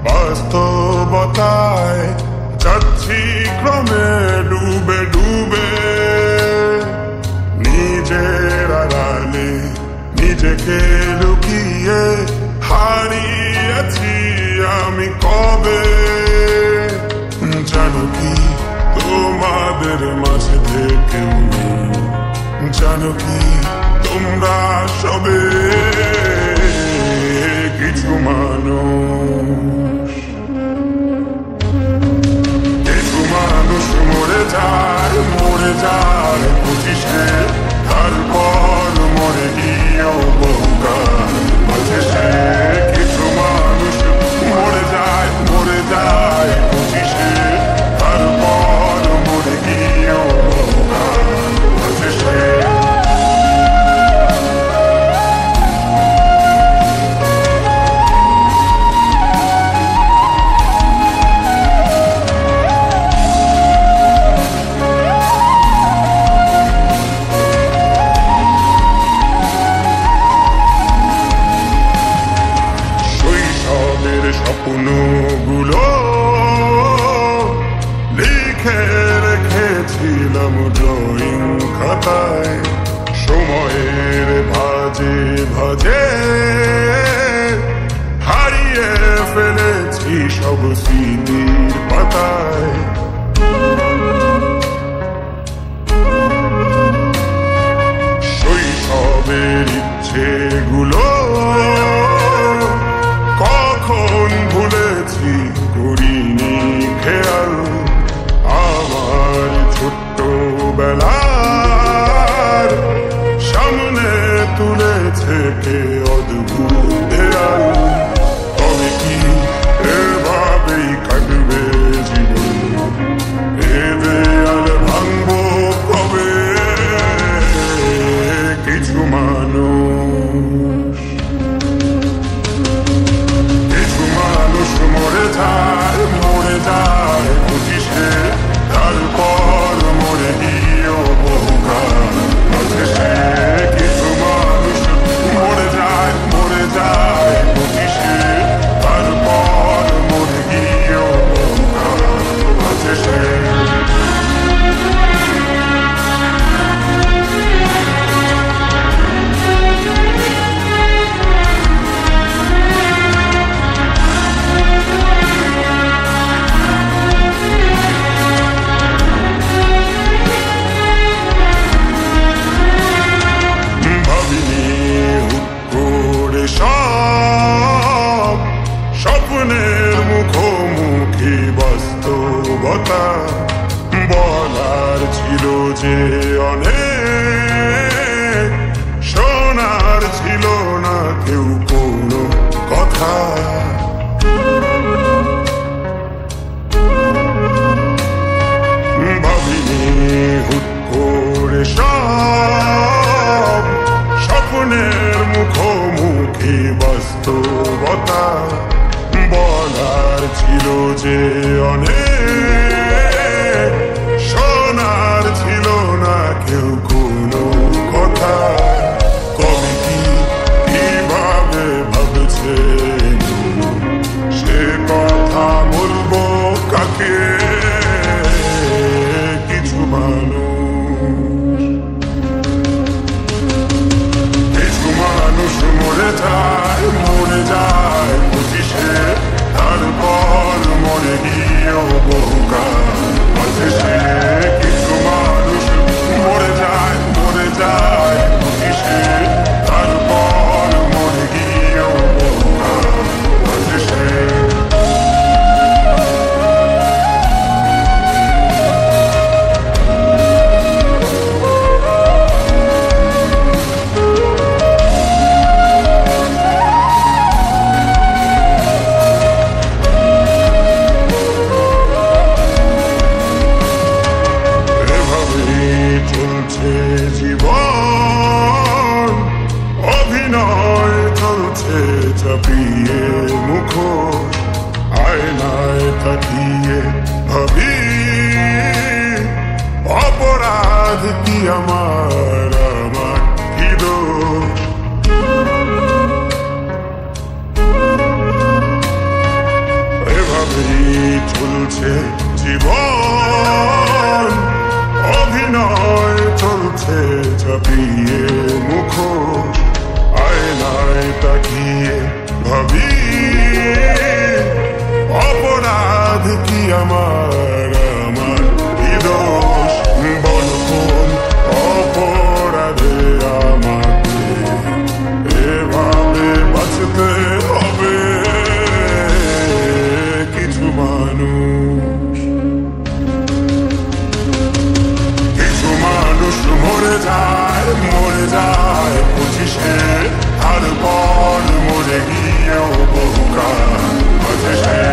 বাস্তবতায় যাচ্ছি ক্রমে ডুবে ডুবে, নিজের আড়ালে নিজেকে লুকিয়ে হারিয়েছি আমি কবে। জানো কি তোমাদের মাঝে থেকেও নেই, জানো কি তোমরা সবে কিছু মানুষ, কিছু মানুষ মরে যায়, মরে যায় পঁচিশে, তারপর মরে গিয়েও বহুকাল মাঝে সে। কিছু মানুষ মরে যায়, মরে যায় পঁচিশে, তারপর মরে গিয়েও বহুকাল মাঝে সে। স্বপ্নগুলো লিখে রেখেছিলাম ড্রয়িং খাতায়, সময়ের ভাজে ভাজে হারিয়ে ফেলেছি সব স্মৃতির পাতায়। শৈশবের ইচ্ছেগুলো কখন ভুলেছি করিনি খেয়াল, আমার ছোট্টবেলার সামনে তুলেছে কে অদ্ভুত দেয়াল। তবে কি এভাবেই কাটবে জীবন, এ দেয়াল ভাঙবো কবে? কিছু মানুষ, মরে যায়, মরে যায় পঁচিশে, তারপর মরে গিয়েও বহুকাল মাঝে সে। কিছু মানুষ মরে যায়, মরে যায় পঁচিশে, তারপর মরে গিয়েও বহুকাল মাঝে সে। স্বপ্নের মুখোমুখি বাস্তবতা, বলার ছিল যে অনেক, শোনার ছিল না কেউ কোনো কথা। ভাবিনি হুট করে সব স্বপ্নের মুখোমুখি বাস্তবতা, বলার ছিল যে অনেক, শোনার ছিল না কেউ কোনো কথা। কবে কি কিভাবে ভাবছে সে কথা বলবো কাকে? কিছু মানুষ, কিছু মানুষ মরে যায়, মরে যায় পঁচিশে, তারপর মরে গিয়েও বহুকাল মাঝে সে। কিছু মানুষ মরে যায়, মরে যায় পঁচিশে, তারপর মরে গিয়েও বহুকাল মাঝে সে। জীবন অভিনয় চলছে চাপিয়ে মুখোশ, আয়নায় তাকিয়ে ভাবি অপরাধ কি আমার, আমার কি দোষ? অভিনয় চলছে চাপিয়ে মুখোশ আয়নায় তাকিয়ে ভাবি অপরাধ কি আমার আমার কি দোষ বল কোন অপরাধে আমাকে এভাবে বাঁচতে হবে কিছু মানুষ মরে যায় পঁচিশে তারপর মরে গিয়েও বহুকাল আছে সে